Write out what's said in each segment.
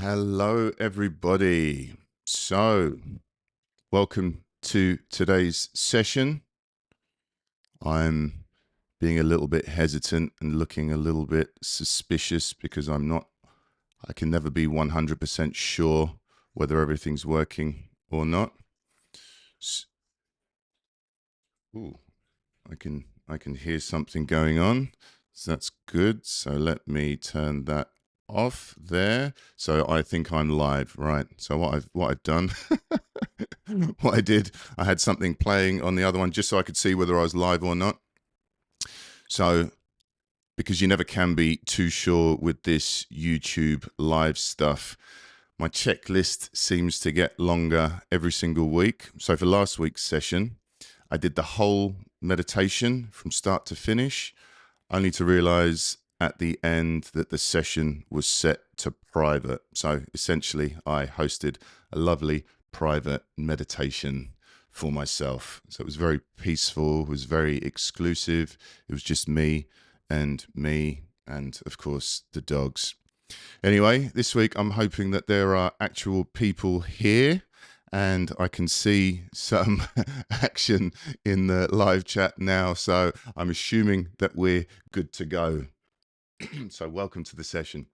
Hello, everybody. So, welcome to today's session. I'm being a little bit hesitant and looking a little bit suspicious because I can never be 100% sure whether everything's working or not. Ooh, I can hear something going on. So that's good. So let me turn that off there. So I think I'm live, right? So what I've done, what I did, I had something playing on the other one just so I could see whether I was live or not. So because you never can be too sure with this YouTube live stuff, my checklist seems to get longer every single week. So for last week's session, I did the whole meditation from start to finish, only to realize at the end that the session was set to private. So essentially, I hosted a lovely private meditation for myself. So it was very peaceful, it was very exclusive. It was just me, and of course, the dogs. Anyway, this week I'm hoping that there are actual people here and I can see some action in the live chat now. So I'm assuming that we're good to go. So welcome to the session.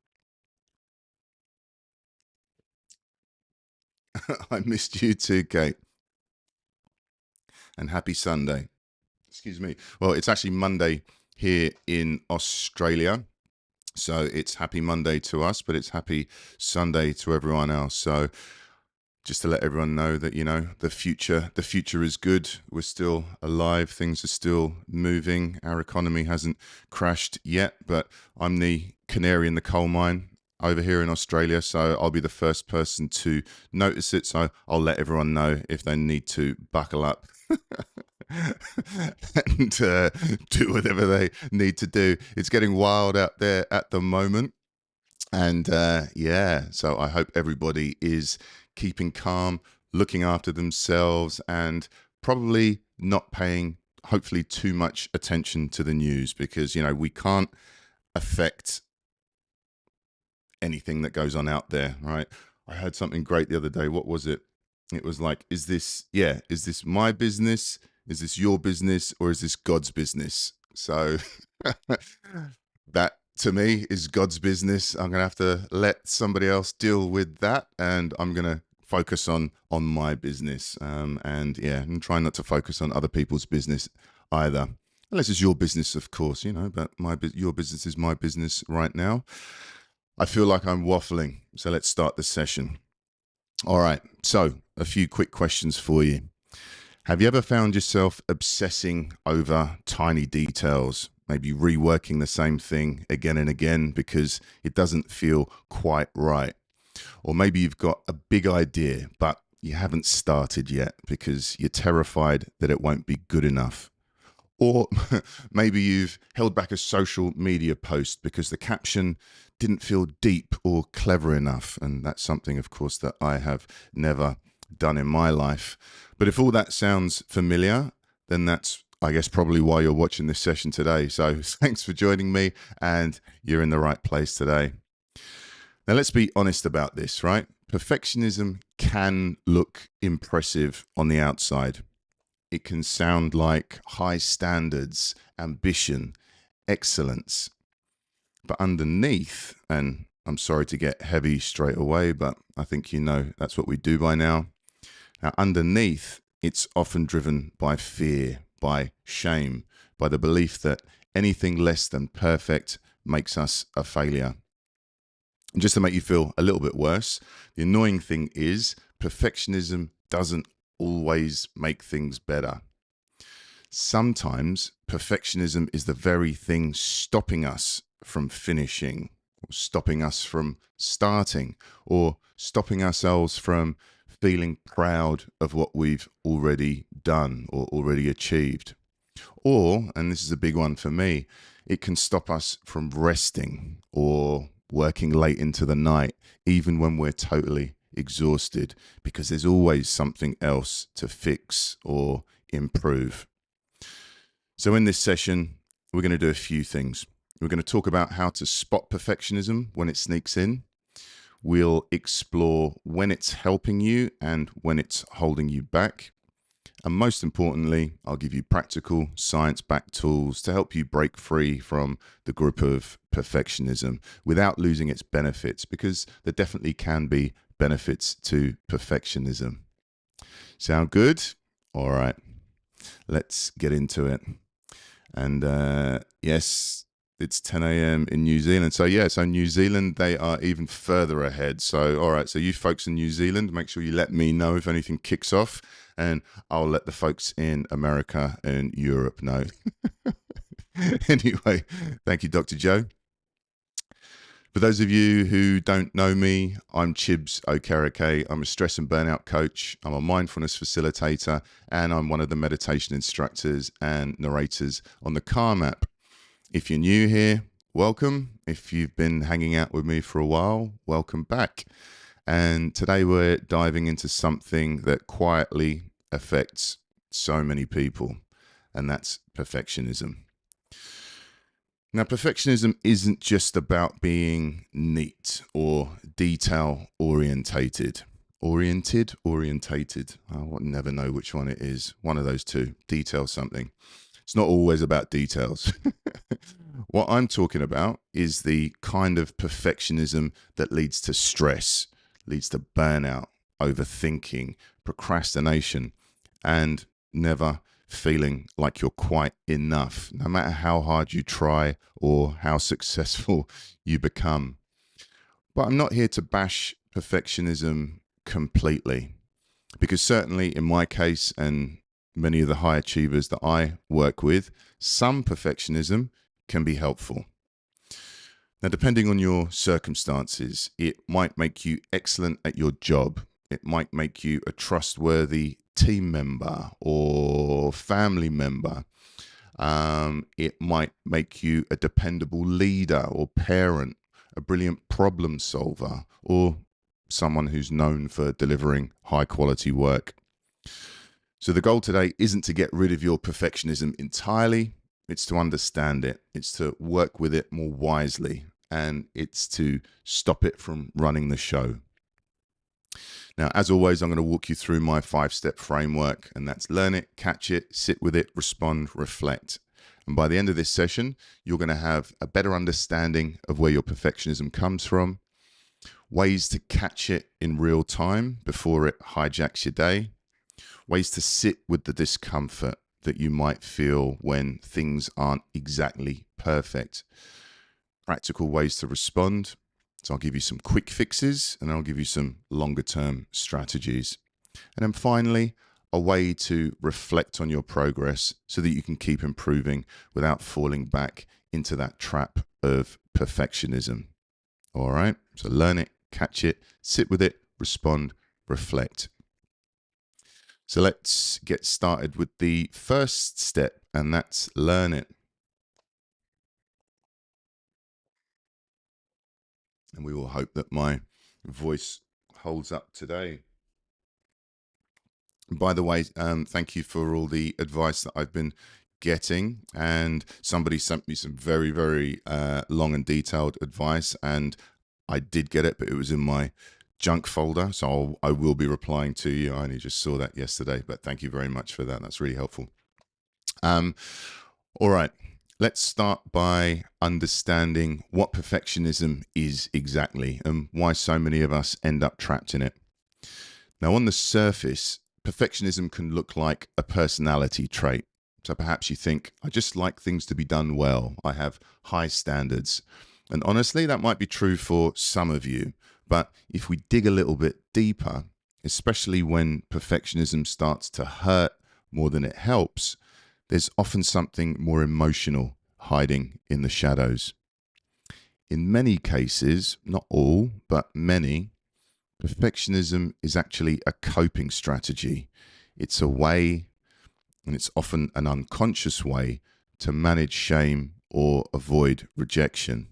I missed you too, Kate. And happy Sunday. Excuse me. Well, it's actually Monday here in Australia. So it's happy Monday to us, but it's happy Sunday to everyone else. So just to let everyone know that, the future is good. We're still alive. Things are still moving. Our economy hasn't crashed yet, but I'm the canary in the coal mine over here in Australia. So I'll be the first person to notice it. So I'll let everyone know if they need to buckle up and do whatever they need to do. It's getting wild out there at the moment. And so I hope everybody is keeping calm, looking after themselves, and probably not paying, hopefully, too much attention to the news because, we can't affect anything that goes on out there, right? I heard something great the other day. What was it? It was like, is this my business? Is this your business? Or is this God's business? So that to me is God's business. I'm going to have to let somebody else deal with that. And I'm going to focus on my business. And try not to focus on other people's business either. Unless it's your business, of course, but your business is my business right now. I feel like I'm waffling. So let's start the session. All right. So a few quick questions for you. Have you ever found yourself obsessing over tiny details, maybe reworking the same thing again and again because it doesn't feel quite right? Or maybe you've got a big idea, but you haven't started yet because you're terrified that it won't be good enough. Or maybe you've held back a social media post because the caption didn't feel deep or clever enough. And that's something, of course, that I have never done in my life. But if all that sounds familiar, then that's, I guess, probably why you're watching this session today. So thanks for joining me, and you're in the right place today. Now, let's be honest about this, right? Perfectionism can look impressive on the outside. It can sound like high standards, ambition, excellence. But underneath, and I'm sorry to get heavy straight away, but I think that's what we do by now. Now, underneath, it's often driven by fear, by shame, by the belief that anything less than perfect makes us a failure. And just to make you feel a little bit worse, the annoying thing is perfectionism doesn't always make things better. Sometimes perfectionism is the very thing stopping us from finishing, or stopping us from starting, or stopping ourselves from feeling proud of what we've already done or already achieved. Or, and this is a big one for me, it can stop us from resting or working late into the night, even when we're totally exhausted, because there's always something else to fix or improve. So in this session, we're going to do a few things. We're going to talk about how to spot perfectionism when it sneaks in. We'll explore when it's helping you and when it's holding you back. And most importantly, I'll give you practical, science-backed tools to help you break free from the grip of perfectionism without losing its benefits, because there definitely can be benefits to perfectionism. Sound good? All right, let's get into it. And yes, it's 10 a.m. in New Zealand. So New Zealand, they are even further ahead. So, all right, so you folks in New Zealand, make sure you let me know if anything kicks off, and I'll let the folks in America and Europe know. Anyway, thank you, Dr. Joe. For those of you who don't know me, I'm Chibs Okereke. I'm a stress and burnout coach. I'm a mindfulness facilitator, and I'm one of the meditation instructors and narrators on the Calm app. If you're new here, welcome. If you've been hanging out with me for a while, welcome back. And today we're diving into something that quietly affects so many people, and that's perfectionism. Now, perfectionism isn't just about being neat or detail orientated. Orientated. I'll never know which one it is. One of those two. Detail something. It's not always about details. What I'm talking about is the kind of perfectionism that leads to stress, leads to burnout, overthinking, procrastination, and never feeling like you're quite enough, no matter how hard you try or how successful you become. But I'm not here to bash perfectionism completely, because certainly in my case and many of the high achievers that I work with, some perfectionism can be helpful. Now, depending on your circumstances, it might make you excellent at your job. It might make you a trustworthy team member or family member. It might make you a dependable leader or parent, a brilliant problem solver, or someone who's known for delivering high quality work. So the goal today isn't to get rid of your perfectionism entirely. It's to understand it. It's to work with it more wisely, and it's to stop it from running the show. Now, as always, I'm going to walk you through my 5-step framework, and that's learn it, catch it, sit with it, respond, reflect. And by the end of this session, you're going to have a better understanding of where your perfectionism comes from, ways to catch it in real time before it hijacks your day, ways to sit with the discomfort that you might feel when things aren't exactly perfect, practical ways to respond. So I'll give you some quick fixes, and I'll give you some longer term strategies. And then finally, a way to reflect on your progress so that you can keep improving without falling back into that trap of perfectionism. All right, so learn it, catch it, sit with it, respond, reflect. So let's get started with the first step, and that's learn it. And we will hope that my voice holds up today. By the way, thank you for all the advice that I've been getting. And somebody sent me some very, very long and detailed advice, and I did get it, but it was in my junk folder. So I will be replying to you. I only just saw that yesterday, but thank you very much for that. That's really helpful. All right. Let's start by understanding what perfectionism is exactly and why so many of us end up trapped in it. Now, on the surface, perfectionism can look like a personality trait. So perhaps you think, I just like things to be done well. I have high standards. And honestly, that might be true for some of you. But if we dig a little bit deeper, especially when perfectionism starts to hurt more than it helps, there's often something more emotional hiding in the shadows. In many cases, not all, but many, perfectionism is actually a coping strategy. It's a way, and it's often an unconscious way, to manage shame or avoid rejection.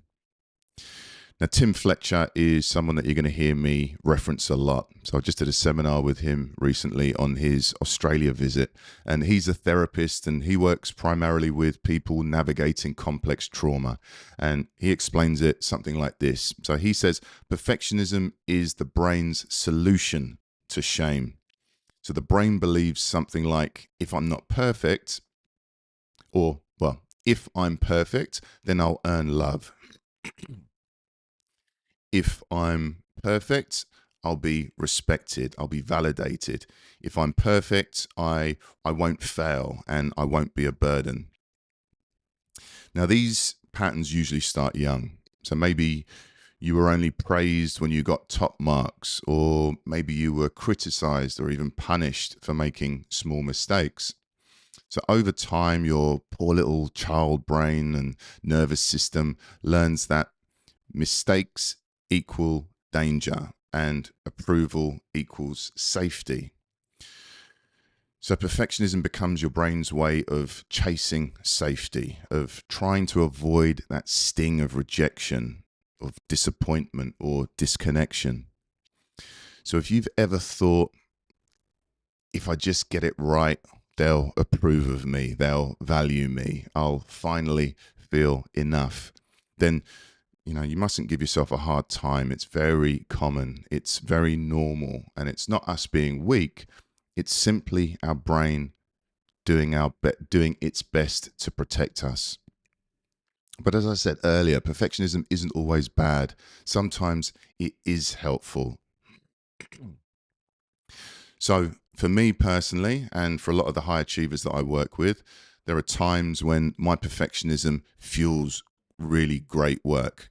Now, Tim Fletcher is someone that you're going to hear me reference a lot. So I just did a seminar with him recently on his Australia visit, and he's a therapist and he works primarily with people navigating complex trauma. And he explains it something like this. So he says, perfectionism is the brain's solution to shame. So the brain believes something like, if I'm not perfect, or, well, if I'm perfect, then I'll earn love. If I'm perfect, I'll be respected, I'll be validated. If I'm perfect, I won't fail and I won't be a burden. Now, these patterns usually start young. So maybe you were only praised when you got top marks, or maybe you were criticized or even punished for making small mistakes. So over time, your poor little child brain and nervous system learns that mistakes equal danger and approval equals safety. So perfectionism becomes your brain's way of chasing safety, of trying to avoid that sting of rejection, of disappointment or disconnection. So if you've ever thought, if I just get it right, they'll approve of me, they'll value me, I'll finally feel enough, then you mustn't give yourself a hard time. It's very common. It's very normal. And it's not us being weak. It's simply our brain doing its best to protect us. But as I said earlier, perfectionism isn't always bad. Sometimes it is helpful. So for me personally, and for a lot of the high achievers that I work with, there are times when my perfectionism fuels really great work.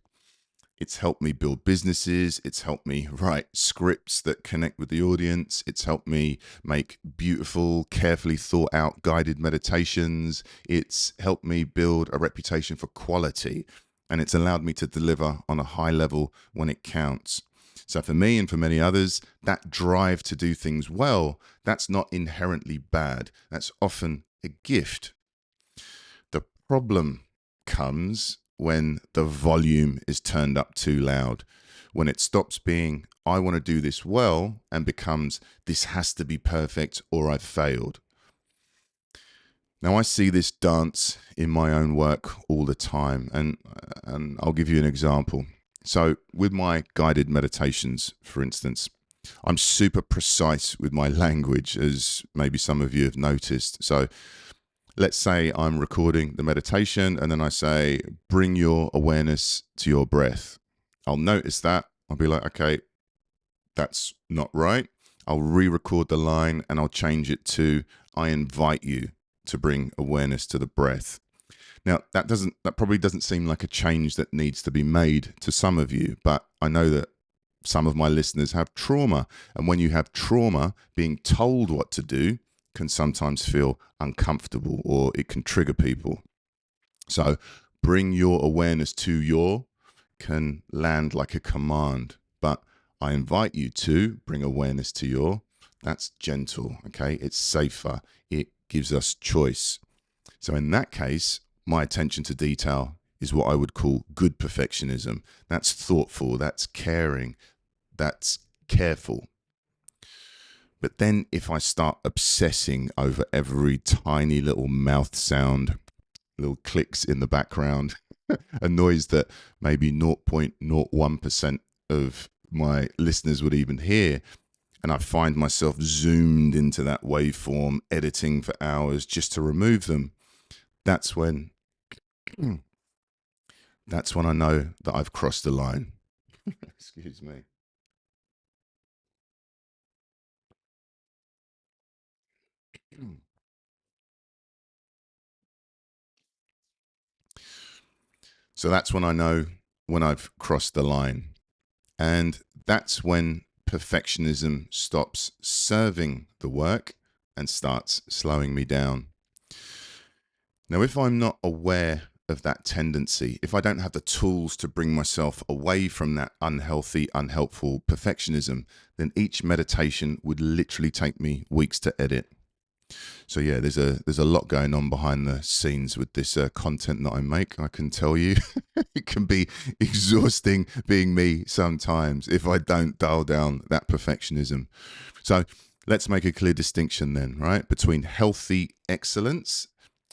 It's helped me build businesses. It's helped me write scripts that connect with the audience. It's helped me make beautiful, carefully thought out guided meditations. It's helped me build a reputation for quality. And it's allowed me to deliver on a high level when it counts. So for me and for many others, that drive to do things well, that's not inherently bad. That's often a gift. The problem comes when the volume is turned up too loud, when it stops being, I want to do this well, and becomes, this has to be perfect or I've failed. Now, I see this dance in my own work all the time, and I'll give you an example. So with my guided meditations, for instance, I'm super precise with my language, as maybe some of you have noticed. So let's say I'm recording the meditation and then I say, bring your awareness to your breath. I'll notice that. I'll be like, okay, that's not right. I'll re-record the line and I'll change it to, I invite you to bring awareness to the breath. Now, that probably doesn't seem like a change that needs to be made to some of you, but I know that some of my listeners have trauma. And when you have trauma, being told what to do can sometimes feel uncomfortable, or it can trigger people. So bring your awareness to your can land like a command, but I invite you to bring awareness to your, that's gentle, okay? It's safer. It gives us choice. So in that case, my attention to detail is what I would call good perfectionism. That's thoughtful, that's caring, that's careful. But then if I start obsessing over every tiny little mouth sound, little clicks in the background, a noise that maybe 0.01% of my listeners would even hear, and I find myself zoomed into that waveform, editing for hours just to remove them, that's when I know that I've crossed the line. Excuse me. So that's when I know when I've crossed the line. And that's when perfectionism stops serving the work and starts slowing me down. Now, if I'm not aware of that tendency, if I don't have the tools to bring myself away from that unhealthy, unhelpful perfectionism, then each meditation would literally take me weeks to edit. So yeah, there's a lot going on behind the scenes with this content that I make. I can tell you, it can be exhausting being me sometimes if I don't dial down that perfectionism. So let's make a clear distinction then, right, between healthy excellence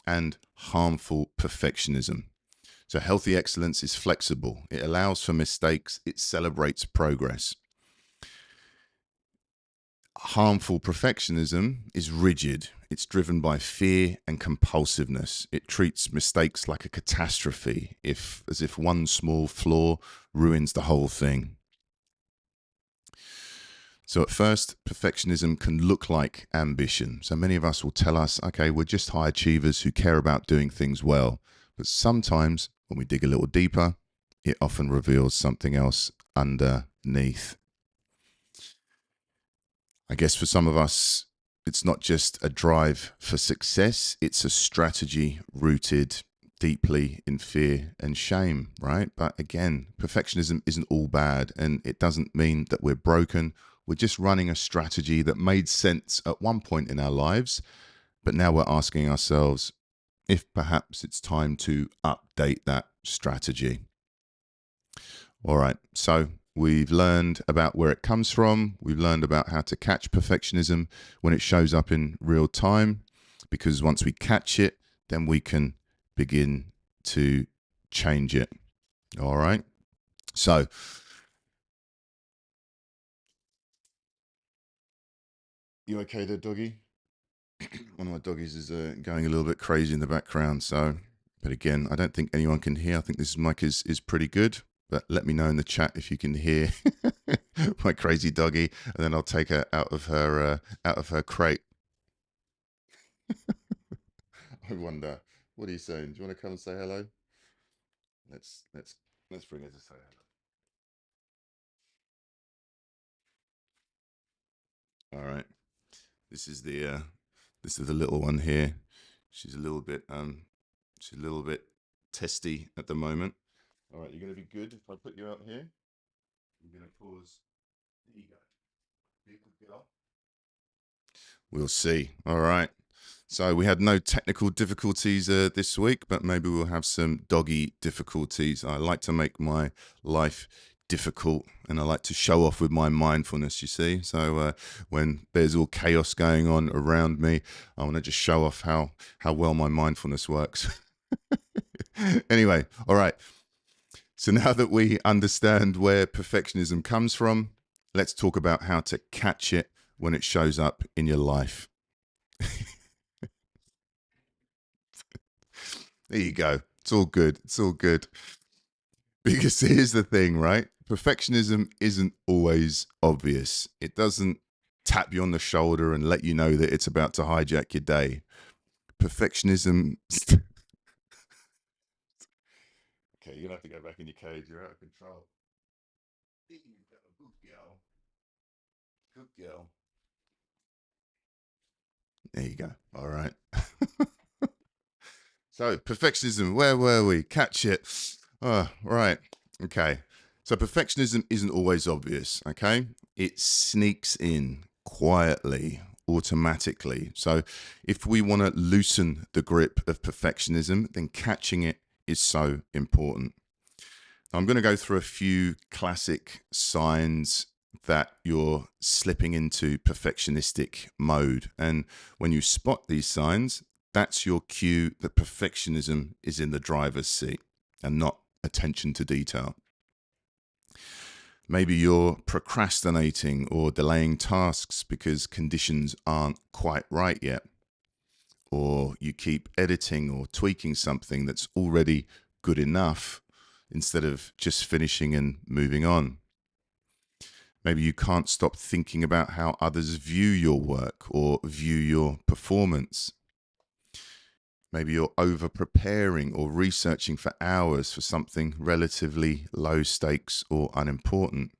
and harmful perfectionism. So healthy excellence is flexible. It allows for mistakes. It celebrates progress. Harmful perfectionism is rigid. It's driven by fear and compulsiveness. It treats mistakes like a catastrophe, as if one small flaw ruins the whole thing. So at first, perfectionism can look like ambition. So many of us will tell us, okay, we're just high achievers who care about doing things well. But sometimes when we dig a little deeper, it often reveals something else underneath. I guess for some of us, it's not just a drive for success, it's a strategy rooted deeply in fear and shame, right? But again, perfectionism isn't all bad, and it doesn't mean that we're broken. We're just running a strategy that made sense at one point in our lives, but now we're asking ourselves if perhaps it's time to update that strategy. All right. So we've learned about where it comes from. We've learned about how to catch perfectionism when it shows up in real time, because once we catch it, then we can begin to change it. All right. So, you okay there, doggy? One of my doggies is going a little bit crazy in the background. So, but again, I don't think anyone can hear. I think this mic is pretty good. But let me know in the chat if you can hear my crazy doggy, and then I'll take her out of her crate. I wonder. What are you saying? Do you want to come and say hello? Let's let's let's bring her to say hello. All right. This is the little one here. She's a little bit she's a little bit testy at the moment. All right, you're gonna be good if I put you out here. You're gonna pause. There you go. Be a good girl. We'll see. All right. So we had no technical difficulties this week, but maybe we'll have some doggy difficulties. I like to make my life difficult, and I like to show off with my mindfulness, you see. So when there's all chaos going on around me, I want to just show off how well my mindfulness works. Anyway, all right. So now that we understand where perfectionism comes from, let's talk about how to catch it when it shows up in your life. There you go. It's all good. It's all good. Because here's the thing, right? Perfectionism isn't always obvious. It doesn't tap you on the shoulder and let you know that it's about to hijack your day. Perfectionism. Okay, you're gonna have to go back in your cage. You're out of control. There you go. Good girl. Good girl. There you go. All right. So, perfectionism, where were we? Catch it. Oh, right. Okay. So, perfectionism isn't always obvious. Okay. It sneaks in quietly, automatically. So, if we want to loosen the grip of perfectionism, then catching it is so important. I'm going to go through a few classic signs that you're slipping into perfectionistic mode. And when you spot these signs, that's your cue that perfectionism is in the driver's seat and not attention to detail. Maybe you're procrastinating or delaying tasks because conditions aren't quite right yet. Or you keep editing or tweaking something that's already good enough instead of just finishing and moving on. Maybe you can't stop thinking about how others view your work or view your performance. Maybe you're over preparing or researching for hours for something relatively low stakes or unimportant.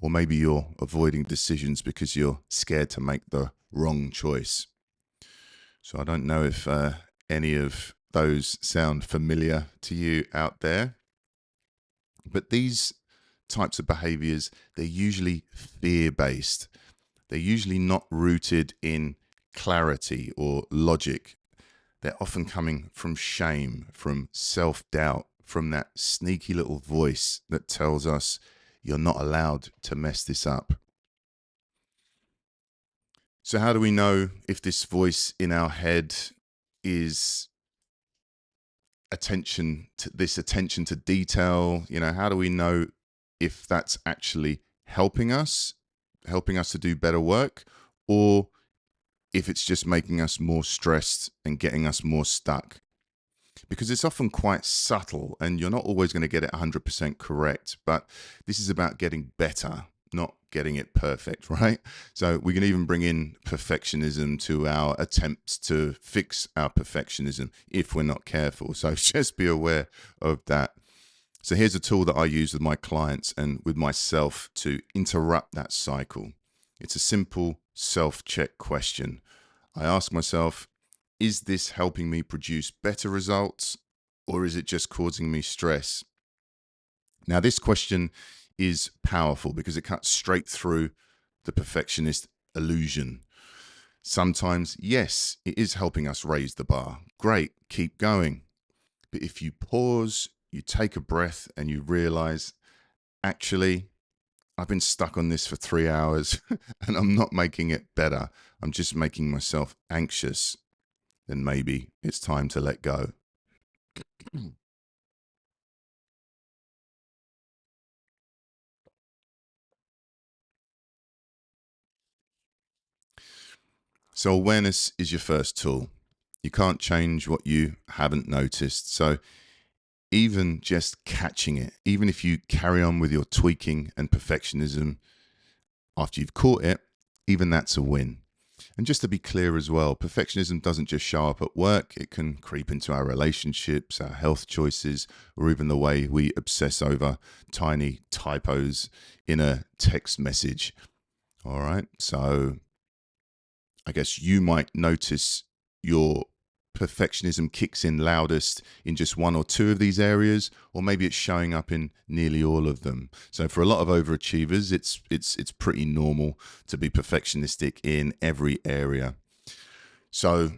Or maybe you're avoiding decisions because you're scared to make the wrong choice. So I don't know if any of those sound familiar to you out there. But these types of behaviors, they're usually fear based. They're usually not rooted in clarity or logic, they're often coming from shame, from self doubt, from that sneaky little voice that tells us you're not allowed to mess this up. So, how do we know if this voice in our head is attention to detail? How do we know if that's actually helping us to do better work, or if it's just making us more stressed and getting us more stuck? Because it's often quite subtle and you're not always going to get it 100% correct, but this is about getting better, not getting it perfect, right? So we can even bring in perfectionism to our attempts to fix our perfectionism if we're not careful. So just be aware of that. So here's a tool that I use with my clients and with myself to interrupt that cycle. It's a simple self-check question. I ask myself, is this helping me produce better results, or is it just causing me stress? Now, this question is powerful because it cuts straight through the perfectionist illusion. Sometimes, yes, it is helping us raise the bar. Great, keep going. But if you pause, you take a breath, and you realize, actually, I've been stuck on this for 3 hours and I'm not making it better. I'm just making myself anxious. Then maybe it's time to let go. So, awareness is your first tool. You can't change what you haven't noticed. So, even just catching it, even if you carry on with your tweaking and perfectionism after you've caught it, even that's a win. And just to be clear as well, perfectionism doesn't just show up at work. It can creep into our relationships, our health choices, or even the way we obsess over tiny typos in a text message. All right. So I guess you might notice your perfectionism kicks in loudest in just one or two of these areas, or maybe it's showing up in nearly all of them. So for a lot of overachievers, it's pretty normal to be perfectionistic in every area. So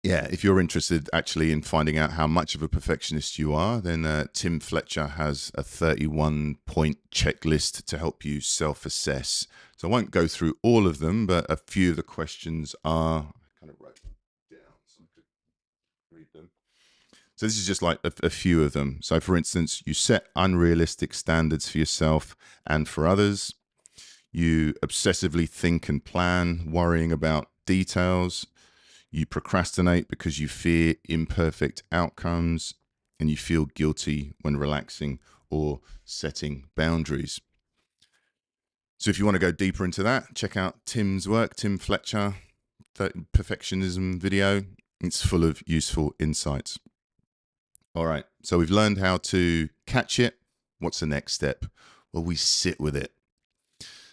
yeah, if you're interested actually in finding out how much of a perfectionist you are, then Tim Fletcher has a 31-point checklist to help you self-assess. So I won't go through all of them, but a few of the questions are, I kind of wrote them down so I could read them. So this is just like a few of them. So for instance, you set unrealistic standards for yourself and for others. You obsessively think and plan, worrying about details. You procrastinate because you fear imperfect outcomes, and you feel guilty when relaxing or setting boundaries. So if you want to go deeper into that, check out Tim's work, Tim Fletcher, Perfectionism video. It's full of useful insights. All right, so we've learned how to catch it. What's the next step? Well, we sit with it.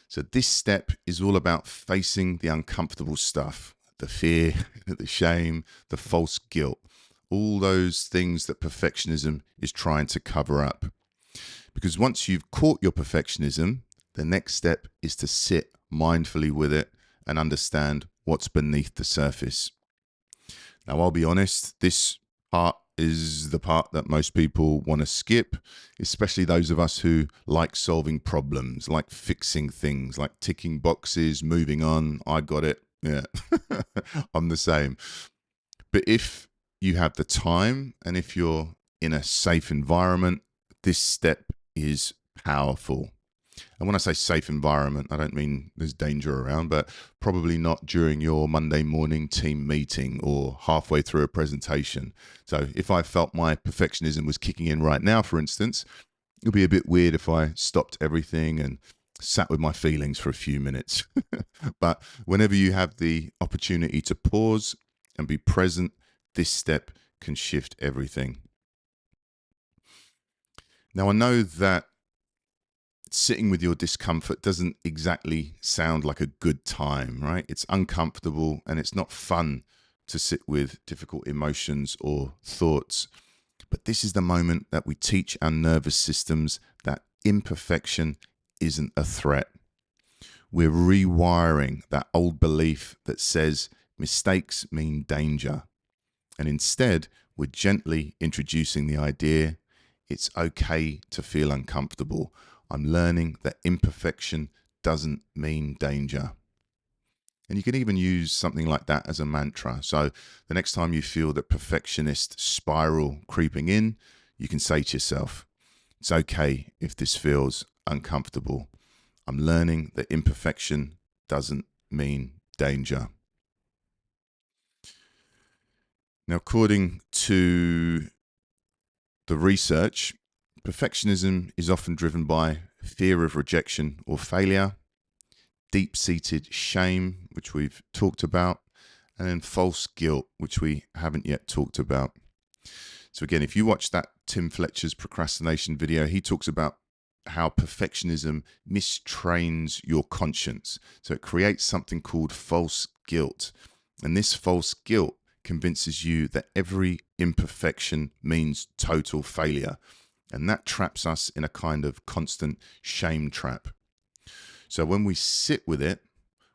So this step is all about facing the uncomfortable stuff, the fear, the shame, the false guilt, all those things that perfectionism is trying to cover up. Because once you've caught your perfectionism, the next step is to sit mindfully with it and understand what's beneath the surface. Now, I'll be honest, this part is the part that most people want to skip, especially those of us who like solving problems, like fixing things, like ticking boxes, moving on. I got it. Yeah, I'm the same. But if you have the time and if you're in a safe environment, this step is powerful. And when I say safe environment, I don't mean there's danger around, but probably not during your Monday morning team meeting or halfway through a presentation. So if I felt my perfectionism was kicking in right now, for instance, it would be a bit weird if I stopped everything and sat with my feelings for a few minutes. But whenever you have the opportunity to pause and be present, this step can shift everything. Now, I know that sitting with your discomfort doesn't exactly sound like a good time, right? It's uncomfortable and it's not fun to sit with difficult emotions or thoughts. But this is the moment that we teach our nervous systems that imperfection isn't a threat. We're rewiring that old belief that says mistakes mean danger. And instead, we're gently introducing the idea it's okay to feel uncomfortable. I'm learning that imperfection doesn't mean danger. And you can even use something like that as a mantra. So the next time you feel that perfectionist spiral creeping in, you can say to yourself, it's okay if this feels uncomfortable. I'm learning that imperfection doesn't mean danger. Now, according to the research, perfectionism is often driven by fear of rejection or failure, deep-seated shame, which we've talked about, and then false guilt, which we haven't yet talked about. So again, if you watch that Tim Fletcher's procrastination video, he talks about how perfectionism mistrains your conscience. So it creates something called false guilt. And this false guilt convinces you that every imperfection means total failure. And that traps us in a kind of constant shame trap. So when we sit with it,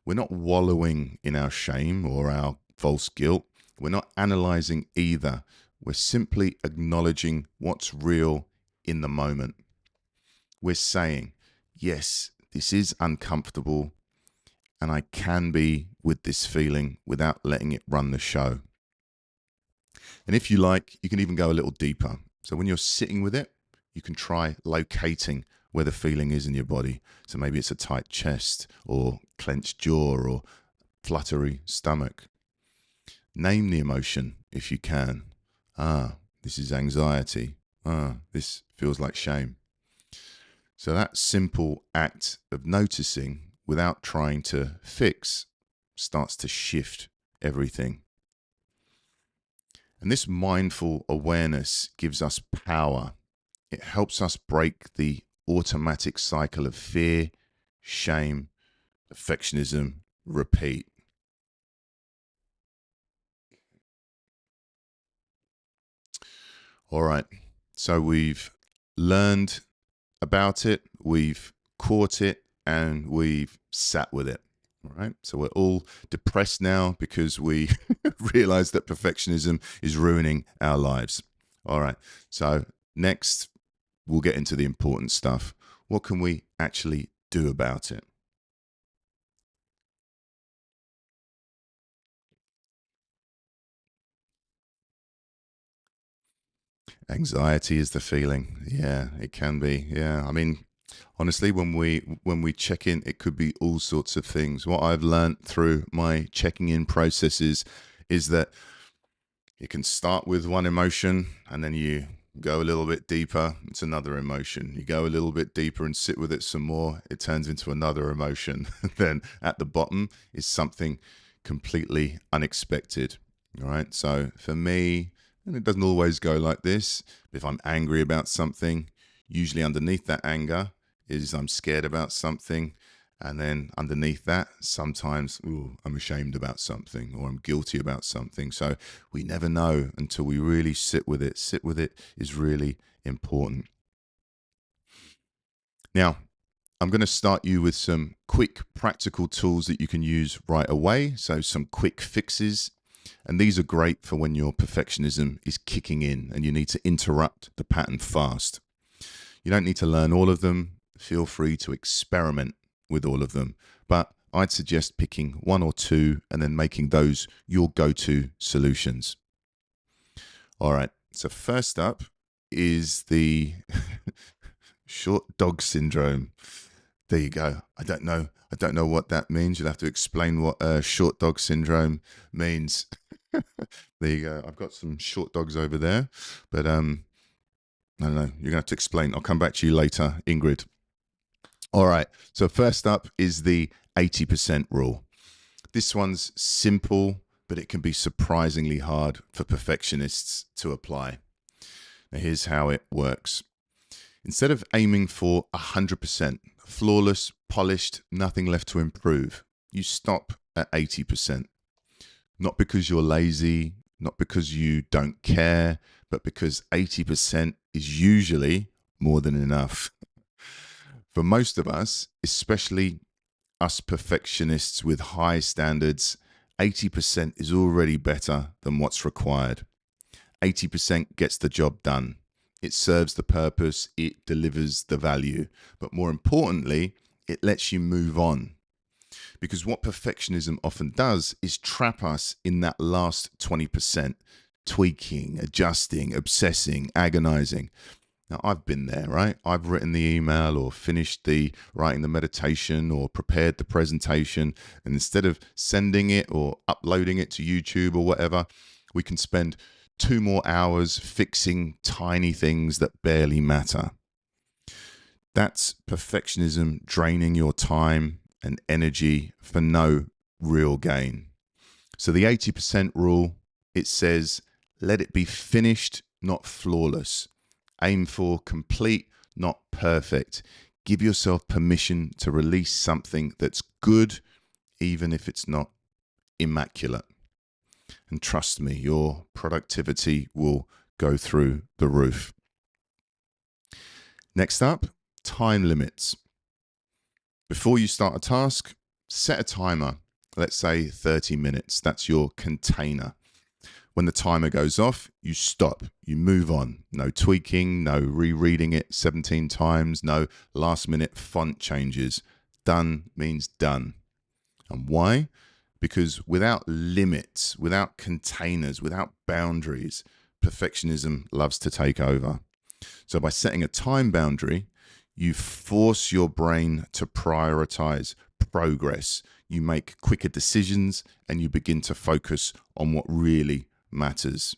we're not wallowing in our shame or our false guilt. We're not analyzing either. We're simply acknowledging what's real in the moment. We're saying, yes, this is uncomfortable, and I can be with this feeling without letting it run the show. And if you like, you can even go a little deeper. So when you're sitting with it, you can try locating where the feeling is in your body. So maybe it's a tight chest or clenched jaw or fluttery stomach. Name the emotion if you can. This is anxiety. This feels like shame. So that simple act of noticing without trying to fix starts to shift everything. And this mindful awareness gives us power. It helps us break the automatic cycle of fear, shame, perfectionism, repeat. All right. So we've learned about it, we've caught it, and we've sat with it. All right. So we're all depressed now because we realize that perfectionism is ruining our lives. All right. So next, we'll get into the important stuff. What can we actually do about it? Anxiety is the feeling. Yeah, it can be. Yeah. I mean, honestly, when we check in, it could be all sorts of things. What I've learned through my checking in processes is that you can start with one emotion and then you go a little bit deeper, it's another emotion. You go a little bit deeper and sit with it some more, it turns into another emotion. Then at the bottom is something completely unexpected. All right. So for me, and it doesn't always go like this, but if I'm angry about something, usually underneath that anger is I'm scared about something. And then underneath that, sometimes, I'm ashamed about something or I'm guilty about something. So we never know until we really sit with it. Sit with it is really important. Now, I'm going to start you with some quick practical tools that you can use right away. So some quick fixes. And these are great for when your perfectionism is kicking in and you need to interrupt the pattern fast. You don't need to learn all of them. Feel free to experiment with all of them. But I'd suggest picking one or two and then making those your go-to solutions. All right. So first up is the short dog syndrome. There you go. I don't know. I don't know what that means. You'll have to explain what short dog syndrome means. There you go. I've got some short dogs over there, but I don't know. You're gonna have to explain. I'll come back to you later, Ingrid. All right. So first up is the 80% rule. This one's simple, but it can be surprisingly hard for perfectionists to apply. Now here's how it works. Instead of aiming for 100%, flawless, polished, nothing left to improve, you stop at 80%. Not because you're lazy, not because you don't care, but because 80% is usually more than enough. For most of us, especially us perfectionists with high standards, 80% is already better than what's required. 80% gets the job done. It serves the purpose, it delivers the value. But more importantly, it lets you move on. Because what perfectionism often does is trap us in that last 20%, tweaking, adjusting, obsessing, agonizing. Now, I've been there, right? I've written the email or finished the writing the meditation or prepared the presentation. And instead of sending it or uploading it to YouTube or whatever, we can spend 2 more hours fixing tiny things that barely matter. That's perfectionism draining your time and energy for no real gain. So the 80% rule, it says, let it be finished, not flawless. Aim for complete, not perfect. Give yourself permission to release something that's good, even if it's not immaculate. And trust me, your productivity will go through the roof. Next up, time limits. Before you start a task, set a timer. Let's say 30 minutes. That's your container. When the timer goes off, you stop, you move on. No tweaking, no rereading it 17 times, no last minute font changes. Done means done. And why? Because without limits, without containers, without boundaries, perfectionism loves to take over. So by setting a time boundary, you force your brain to prioritize progress. You make quicker decisions and you begin to focus on what really matters.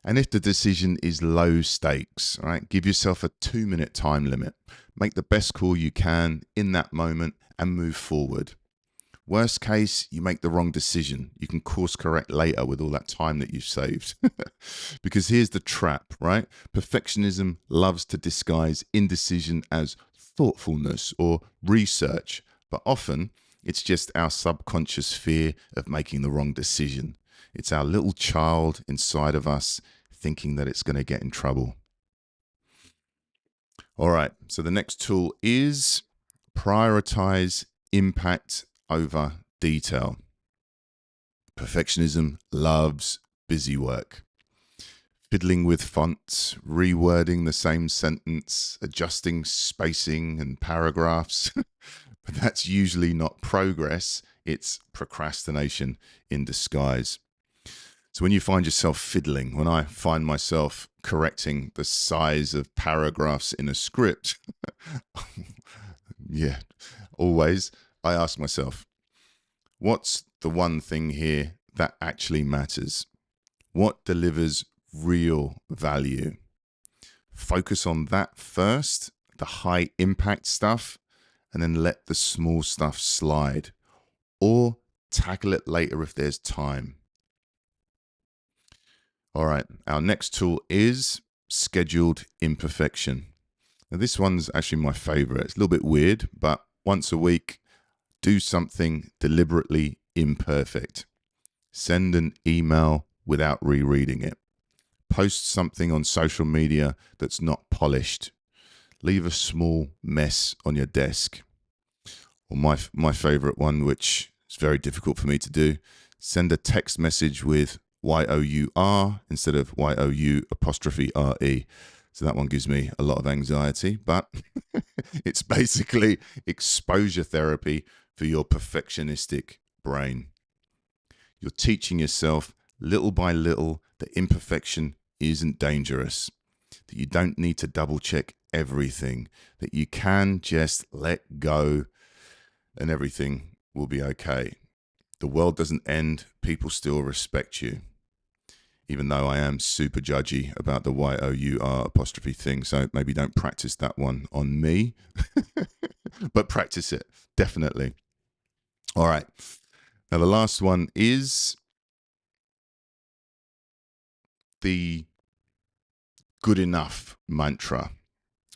And if the decision is low stakes, right, give yourself a 2-minute time limit. Make the best call you can in that moment and move forward. Worst case, you make the wrong decision. You can course correct later with all that time that you've saved. Because here's the trap, right? Perfectionism loves to disguise indecision as thoughtfulness or research, but often it's just our subconscious fear of making the wrong decision. It's our little child inside of us thinking that it's going to get in trouble. All right, so the next tool is prioritize impact over detail. Perfectionism loves busy work. Fiddling with fonts, rewording the same sentence, adjusting spacing and paragraphs. But that's usually not progress, it's procrastination in disguise. So when you find yourself fiddling, when I find myself correcting the size of paragraphs in a script, yeah, always, I ask myself, what's the one thing here that actually matters? What delivers real value? Focus on that first, the high impact stuff, and then let the small stuff slide. Or tackle it later if there's time. All right, our next tool is scheduled imperfection. Now, this one's actually my favorite. It's a little bit weird, but once a week, do something deliberately imperfect. Send an email without rereading it. Post something on social media that's not polished. Leave a small mess on your desk. Or my favorite one, which is very difficult for me to do, send a text message with YOUR instead of YOU''RE. So that one gives me a lot of anxiety, but it's basically exposure therapy for your perfectionistic brain. You're teaching yourself little by little that imperfection isn't dangerous, that you don't need to double check everything, that you can just let go and everything will be okay. The world doesn't end, people still respect you. Even though I am super judgy about the YOUR' thing, so maybe don't practice that one on me, but practice it, definitely. All right. Now, the last one is the good enough mantra.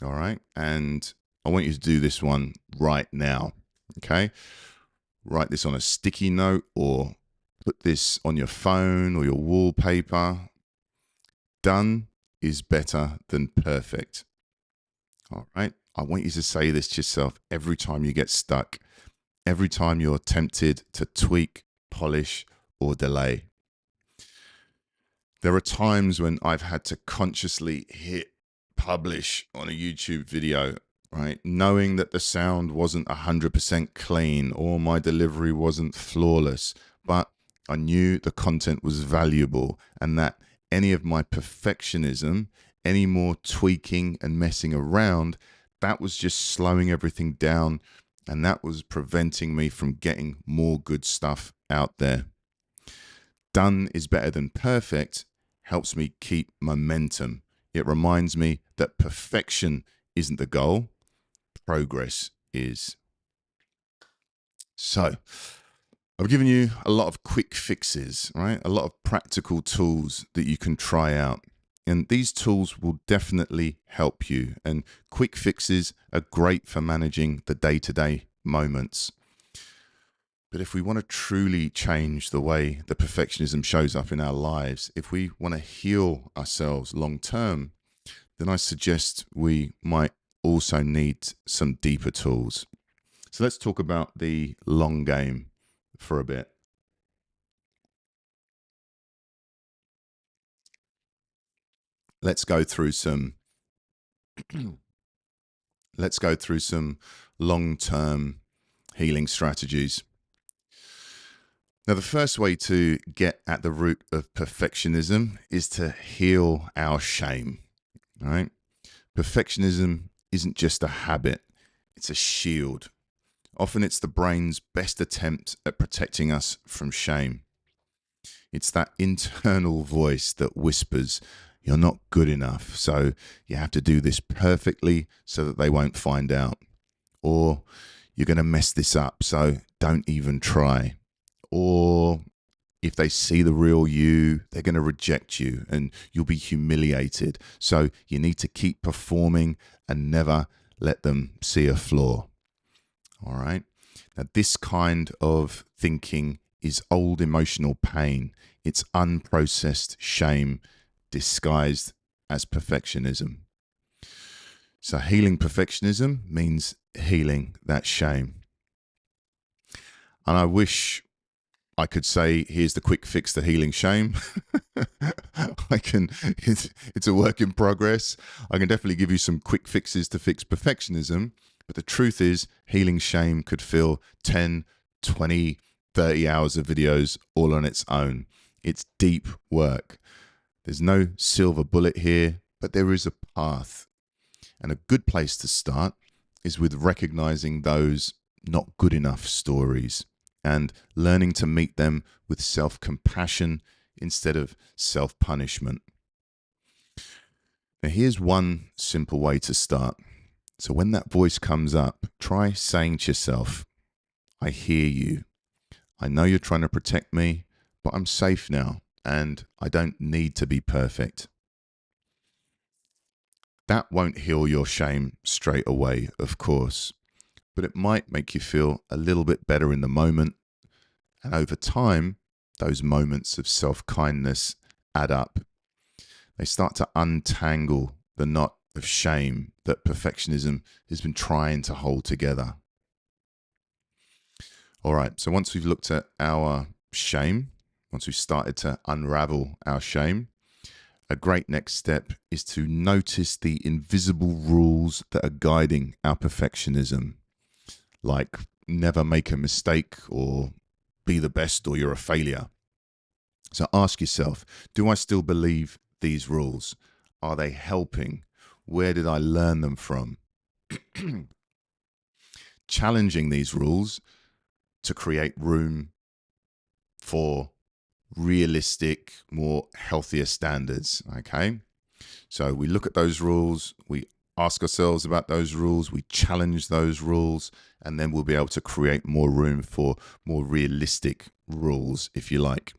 All right. And I want you to do this one right now. Okay. Write this on a sticky note or put this on your phone or your wallpaper. Done is better than perfect. All right. I want you to say this to yourself every time you get stuck. every time you're tempted to tweak, polish, or delay. There are times when I've had to consciously hit publish on a YouTube video, right? Knowing that the sound wasn't 100% clean or my delivery wasn't flawless, but I knew the content was valuable and that any of my perfectionism, any more tweaking and messing around, that was just slowing everything down and that was preventing me from getting more good stuff out there. Done is better than perfect helps me keep momentum. It reminds me that perfection isn't the goal, progress is. So, I've given you a lot of quick fixes, right? A lot of practical tools that you can try out. And these tools will definitely help you. And quick fixes are great for managing the day-to-day moments. But if we want to truly change the way the perfectionism shows up in our lives, if we want to heal ourselves long term, then I suggest we might also need some deeper tools. So let's talk about the long game for a bit. Let's go through some long-term healing strategies. Now, the first way to get at the root of perfectionism is to heal our shame, right? Perfectionism isn't just a habit, it's a shield. Often it's the brain's best attempt at protecting us from shame. It's that internal voice that whispers, you're not good enough, so you have to do this perfectly so that they won't find out. Or you're going to mess this up, so don't even try. Or if they see the real you, they're going to reject you and you'll be humiliated. So you need to keep performing and never let them see a flaw. All right. Now, this kind of thinking is old emotional pain. It's unprocessed shame disguised as perfectionism. So healing perfectionism means healing that shame. And I wish I could say, here's the quick fix to healing shame. It's a work in progress. I can definitely give you some quick fixes to fix perfectionism. But the truth is, healing shame could fill 10, 20, 30 hours of videos all on its own. It's deep work. There's no silver bullet here, but there is a path. And a good place to start is with recognizing those not good enough stories and learning to meet them with self-compassion instead of self-punishment. Now, here's one simple way to start. So when that voice comes up, try saying to yourself, I hear you. I know you're trying to protect me, but I'm safe now and I don't need to be perfect. That won't heal your shame straight away, of course, but it might make you feel a little bit better in the moment. And over time, those moments of self-kindness add up. They start to untangle the knot of shame that perfectionism has been trying to hold together. All right, so once we've looked at our shame, once we've started to unravel our shame, a great next step is to notice the invisible rules that are guiding our perfectionism, like never make a mistake or be the best or you're a failure. So ask yourself, do I still believe these rules? Are they helping? Where did I learn them from? Challenging these rules to create room for realistic, more healthier standards, okay? So we look at those rules, we ask ourselves about those rules, we challenge those rules, and then we'll be able to create more room for more realistic rules, if you like.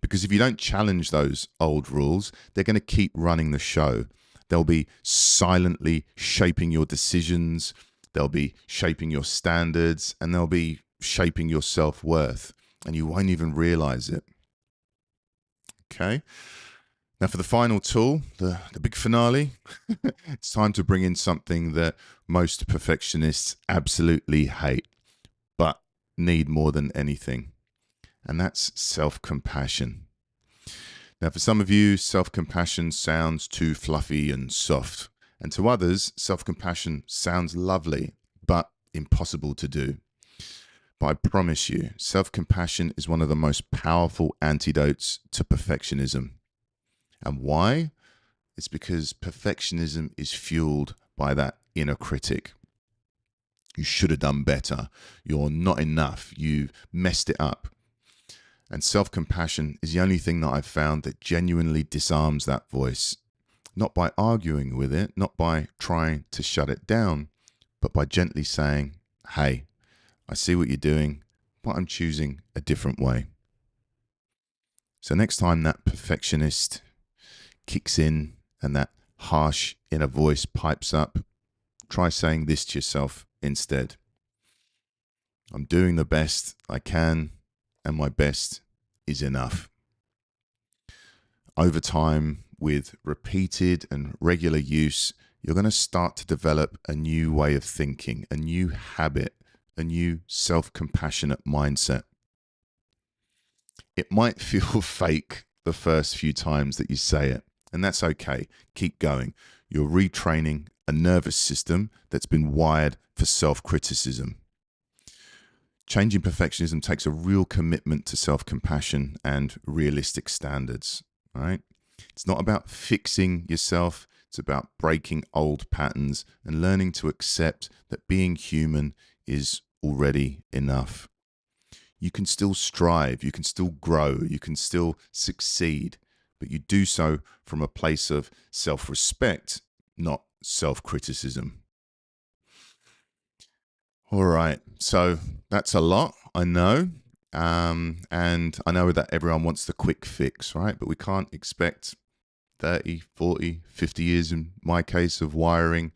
Because if you don't challenge those old rules, they're going to keep running the show. They'll be silently shaping your decisions, they'll be shaping your standards, and they'll be shaping your self-worth, and you won't even realize it. Okay. Now for the final tool, the big finale, it's time to bring in something that most perfectionists absolutely hate, but need more than anything, and that's self-compassion. Now, for some of you, self-compassion sounds too fluffy and soft, and to others, self-compassion sounds lovely, but impossible to do. But I promise you, self-compassion is one of the most powerful antidotes to perfectionism. And why? It's because perfectionism is fueled by that inner critic. You should have done better. You're not enough. You messed it up. And self-compassion is the only thing that I've found that genuinely disarms that voice. Not by arguing with it, not by trying to shut it down, but by gently saying, hey, I see what you're doing, but I'm choosing a different way. So next time that perfectionist kicks in and that harsh inner voice pipes up, try saying this to yourself instead. I'm doing the best I can, and my best is enough. Over time, with repeated and regular use, you're going to start to develop a new way of thinking, a new habit, a new self-compassionate mindset. It might feel fake the first few times that you say it, and that's okay. Keep going. You're retraining a nervous system that's been wired for self-criticism. Changing perfectionism takes a real commitment to self-compassion and realistic standards, right? It's not about fixing yourself. It's about breaking old patterns and learning to accept that being human is already enough. You can still strive, you can still grow, you can still succeed, but you do so from a place of self-respect, not self-criticism. All right, so that's a lot, I know. And I know that everyone wants the quick fix, right? But we can't expect 30, 40, 50 years, in my case, of wiring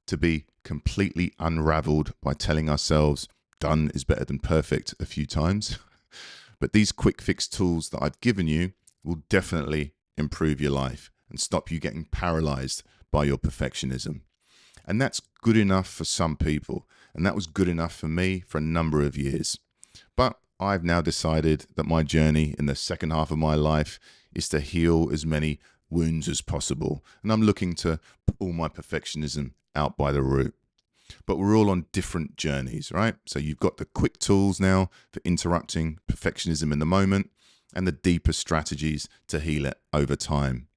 to be completely unraveled by telling ourselves done is better than perfect a few times. But these quick fix tools that I've given you will definitely improve your life and stop you getting paralyzed by your perfectionism. And that's good enough for some people. And that was good enough for me for a number of years. But I've now decided that my journey in the second half of my life is to heal as many wounds as possible. And I'm looking to pull my perfectionism out by the root. But we're all on different journeys, right? So you've got the quick tools now for interrupting perfectionism in the moment and the deeper strategies to heal it over time.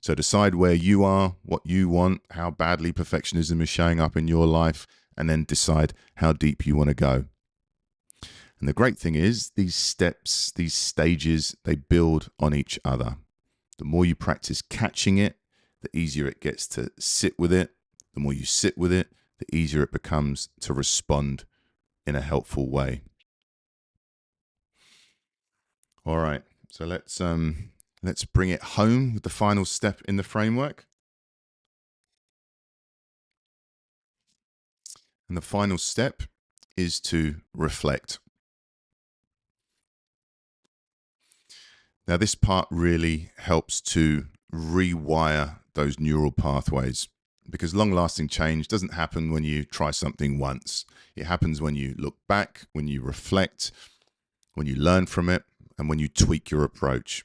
So decide where you are, what you want, how badly perfectionism is showing up in your life, and then decide how deep you want to go. And the great thing is these steps, these stages, they build on each other. The more you practice catching it, the easier it gets to sit with it. The more you sit with it, the easier it becomes to respond in a helpful way. All right, so let's bring it home with the final step in the framework. And the final step is to reflect. Now, this part really helps to rewire those neural pathways, because long-lasting change doesn't happen when you try something once. It happens when you look back, when you reflect, when you learn from it, and when you tweak your approach.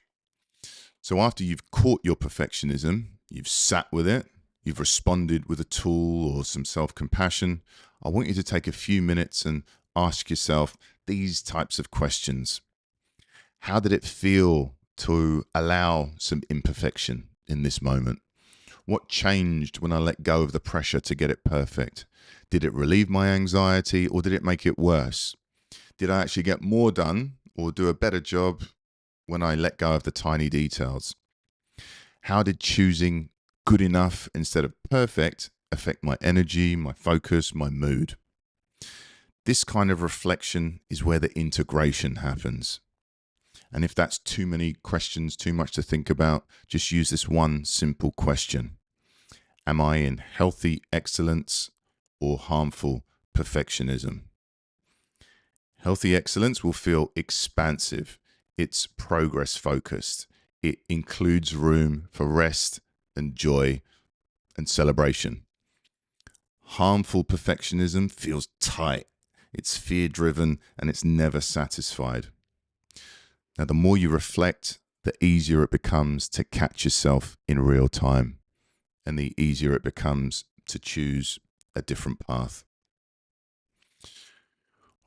So after you've caught your perfectionism, you've sat with it, you've responded with a tool or some self-compassion, I want you to take a few minutes and ask yourself these types of questions. How did it feel to allow some imperfection in this moment? What changed when I let go of the pressure to get it perfect? Did it relieve my anxiety, or did it make it worse? Did I actually get more done or do a better job when I let go of the tiny details? How did choosing good enough instead of perfect affect my energy, my focus, my mood? This kind of reflection is where the integration happens. And if that's too many questions, too much to think about, just use this one simple question. Am I in healthy excellence or harmful perfectionism? Healthy excellence will feel expansive. It's progress focused. It includes room for rest and joy and celebration. Harmful perfectionism feels tight. it's fear-driven, and it's never satisfied. Now, the more you reflect, the easier it becomes to catch yourself in real time, and the easier it becomes to choose a different path.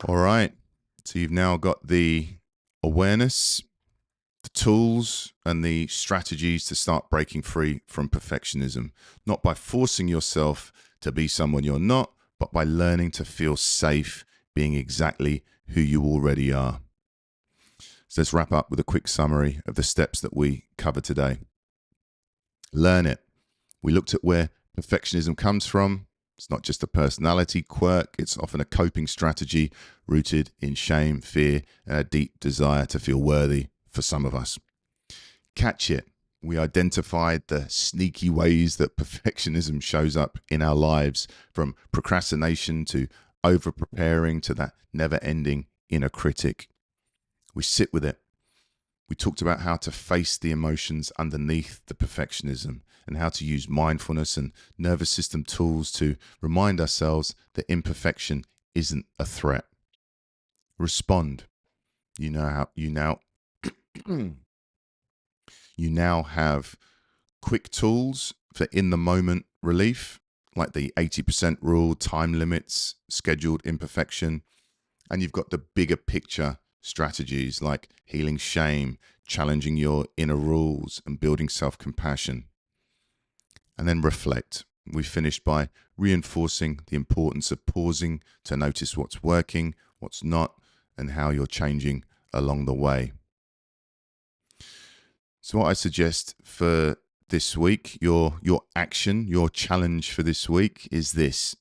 All right. So you've now got the awareness, the tools, and the strategies to start breaking free from perfectionism, not by forcing yourself to be someone you're not, but by learning to feel safe being exactly who you already are. So let's wrap up with a quick summary of the steps that we covered today. Learn it. We looked at where perfectionism comes from. It's not just a personality quirk. It's often a coping strategy rooted in shame, fear, and a deep desire to feel worthy for some of us. Catch it. We identified the sneaky ways that perfectionism shows up in our lives, from procrastination to over-preparing to that never-ending inner critic. We sit with it. We talked about how to face the emotions underneath the perfectionism and how to use mindfulness and nervous system tools to remind ourselves that imperfection isn't a threat. Respond. You now have quick tools for in the moment relief, like the 80% rule, time limits, scheduled imperfection. And you've got the bigger picture strategies like healing shame, challenging your inner rules, and building self-compassion. And then reflect. We finished by reinforcing the importance of pausing to notice what's working, what's not, and how you're changing along the way. So what I suggest for this week, your action, your challenge for this week is this.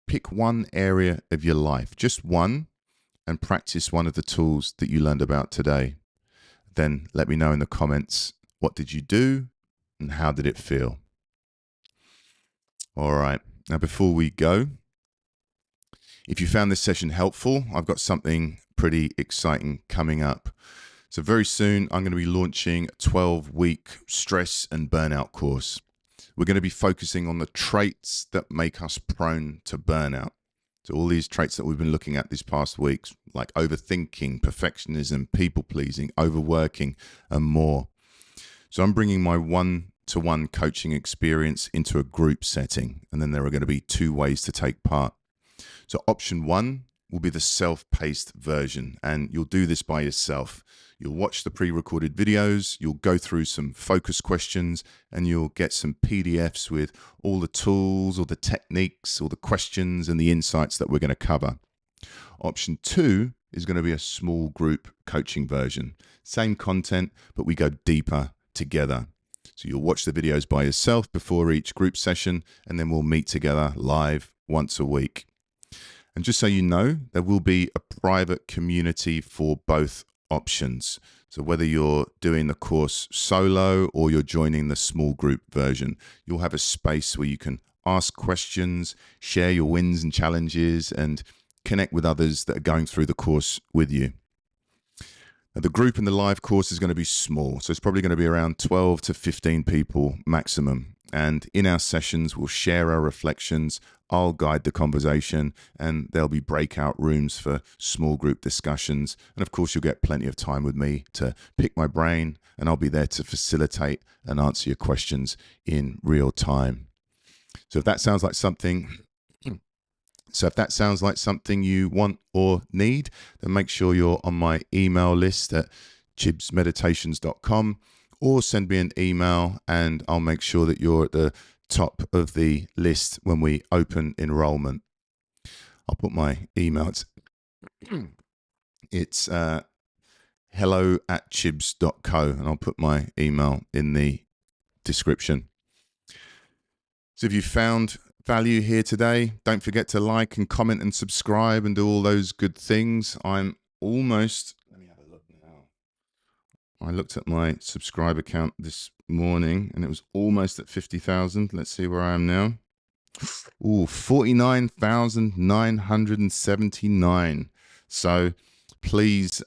Pick one area of your life, just one, and practice one of the tools that you learned about today. Then let me know in the comments, what did you do and how did it feel? All right. Now, before we go, if you found this session helpful, I've got something pretty exciting coming up. So very soon, I'm going to be launching a 12-week stress and burnout course. We're going to be focusing on the traits that make us prone to burnout. So all these traits that we've been looking at these past weeks, like overthinking, perfectionism, people-pleasing, overworking, and more. So I'm bringing my one-to-one coaching experience into a group setting, and then there are going to be 2 ways to take part. So option 1 will be the self-paced version, and you'll do this by yourself. You'll watch the pre-recorded videos, you'll go through some focus questions, and you'll get some PDFs with all the tools, all the techniques, all the questions, and the insights that we're going to cover. Option 2 is going to be a small group coaching version. Same content, but we go deeper together. So you'll watch the videos by yourself before each group session, and then we'll meet together live once a week. And just so you know, there will be a private community for both options. So whether you're doing the course solo or you're joining the small group version, you'll have a space where you can ask questions, share your wins and challenges, and connect with others that are going through the course with you. Now, the group in the live course is going to be small, so it's probably going to be around 12 to 15 people maximum. And in our sessions, we'll share our reflections, I'll guide the conversation, and there'll be breakout rooms for small group discussions. And of course, you'll get plenty of time with me to pick my brain, and I'll be there to facilitate and answer your questions in real time. So if that sounds like something you want or need, then make sure you're on my email list at chibsmeditations.com, or send me an email and I'll make sure that you're at the top of the list when we open enrollment. I'll put my email. It's hello@chibs.co, and I'll put my email in the description. So if you found value here today, don't forget to like and comment and subscribe and do all those good things. I'm almost, let me have a look now. I looked at my subscriber count this morning and it was almost at 50,000. Let's see where I am now. Ooh, 49,979. So please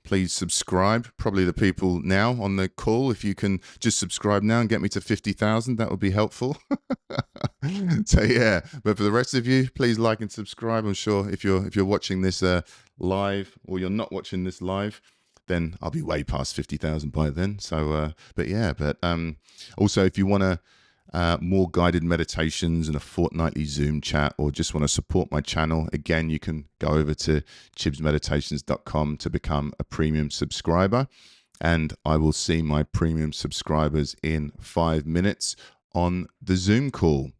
please subscribe. Probably the people now on the call, if you can just subscribe now and get me to 50,000, that would be helpful. So yeah, but for the rest of you, please like and subscribe. I'm sure if you're watching this live, or you're not watching this live, then I'll be way past 50,000 by then. So, but also if you want to more guided meditations and a fortnightly Zoom chat, or just want to support my channel, again, you can go over to chibsmeditations.com to become a premium subscriber. And I will see my premium subscribers in 5 minutes on the Zoom call.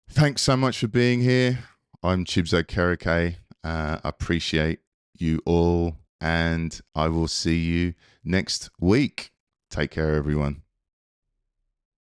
Thanks so much for being here. I'm Chibs Okereke. Appreciate you all, and I will see you next week. Take care, everyone.